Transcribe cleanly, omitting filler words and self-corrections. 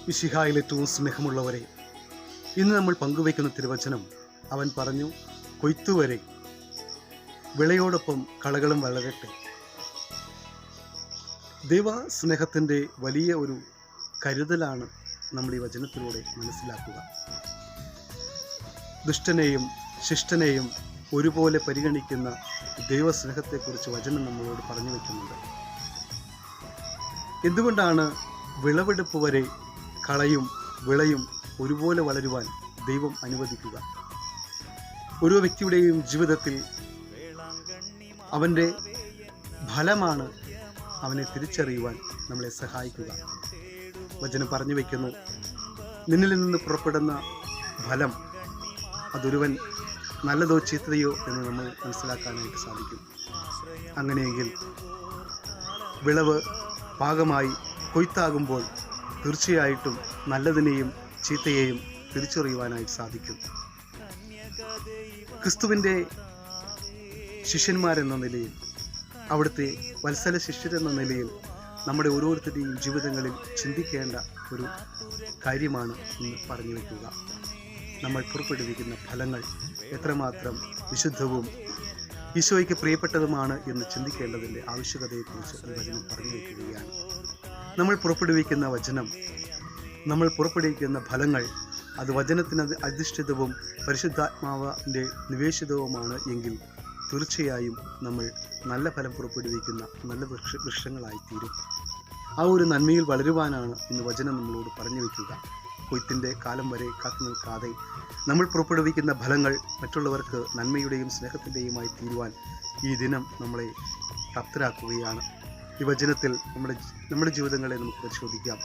മിശിഹായിൽ ഏറ്റവും സ്നേഹമുള്ളവരെ, ഇന്ന് നമ്മൾ പങ്കുവയ്ക്കുന്ന തിരുവചനം അവൻ പറഞ്ഞു, കൊയ്ത്തുവരെ വിളയോടൊപ്പം കളകളും വളരട്ടെ. ദൈവ സ്നേഹത്തിൻ്റെ വലിയ ഒരു കരുതലാണ് നമ്മൾ ഈ വചനത്തിലൂടെ മനസ്സിലാക്കുക. ദുഷ്ടനെയും ശിഷ്ടനെയും ഒരുപോലെ പരിഗണിക്കുന്ന ദൈവസ്നേഹത്തെക്കുറിച്ച് വചനം നമ്മളോട് പറഞ്ഞു വയ്ക്കുന്നുണ്ട്. എന്തുകൊണ്ടാണ് വിളവെടുപ്പ് വരെ കളയും വിളയും ഒരുപോലെ വളരുവാൻ ദൈവം അനുവദിക്കുക? ഓരോ വ്യക്തിയുടെയും ജീവിതത്തിൽ അവൻ്റെ ഫലമാണ് അവനെ തിരിച്ചറിയുവാൻ നമ്മളെ സഹായിക്കുക. വചനം പറഞ്ഞു വയ്ക്കുന്നു, നിന്നിൽ നിന്ന് പുറപ്പെടുന്ന ഫലം അതൊരുവൻ നല്ലതോ ചീത്തയോ എന്ന് നമ്മൾ മനസ്സിലാക്കാനായിട്ട് സാധിക്കും. അങ്ങനെയെങ്കിൽ വിളവ് പാകമായി കൊയ്ത്താകുമ്പോൾ തീർച്ചയായിട്ടും നല്ലതിനെയും ചീത്തയെയും തിരിച്ചറിയുവാനായിട്ട് സാധിക്കും. ക്രിസ്തുവിൻ്റെ ശിഷ്യന്മാരെന്ന നിലയിൽ, അവിടുത്തെ വത്സല ശിഷ്യരെന്ന നിലയിൽ നമ്മുടെ ഓരോരുത്തരുടെയും ജീവിതങ്ങളിൽ ചിന്തിക്കേണ്ട ഒരു കാര്യമാണ് ഇന്ന് പറഞ്ഞു വയ്ക്കുക. നമ്മൾ പുറപ്പെടുവിക്കുന്ന ഫലങ്ങൾ എത്രമാത്രം വിശുദ്ധവും ഈശോയ്ക്ക് പ്രിയപ്പെട്ടതുമാണ് എന്ന് ചിന്തിക്കേണ്ടതിൻ്റെ ആവശ്യകതയെക്കുറിച്ച് ഈ വചനം പറഞ്ഞു വയ്ക്കുകയാണ്. നമ്മൾ പുറപ്പെടുവിക്കുന്ന ഫലങ്ങൾ അത് വചനത്തിന് അധിഷ്ഠിതവും പരിശുദ്ധാത്മാവിൻ്റെ നിവേശിതവുമാണ് എങ്കിൽ തീർച്ചയായും നമ്മൾ നല്ല ഫലം പുറപ്പെടുവിക്കുന്ന നല്ല വൃക്ഷങ്ങളായിത്തീരും. ആ ഒരു നന്മയിൽ വളരുവാനാണ് ഇന്ന് വചനം നമ്മളോട് പറഞ്ഞു വയ്ക്കുക. കൊയ്ത്തിൻ്റെ കാലം വരെ കാത്തു നിൽക്കാതെ നമ്മൾ പുറപ്പെടുവിക്കുന്ന ഫലങ്ങൾ മറ്റുള്ളവർക്ക് നന്മയുടെയും സ്നേഹത്തിൻ്റെയുമായി തീരുവാൻ ഈ ദിനം നമ്മളെ പ്രാപ്തരാക്കുകയാണ്. ഈ വചനത്തിൽ നമ്മുടെ ജീവിതങ്ങളെ നമുക്ക് പരിശോധിക്കാം.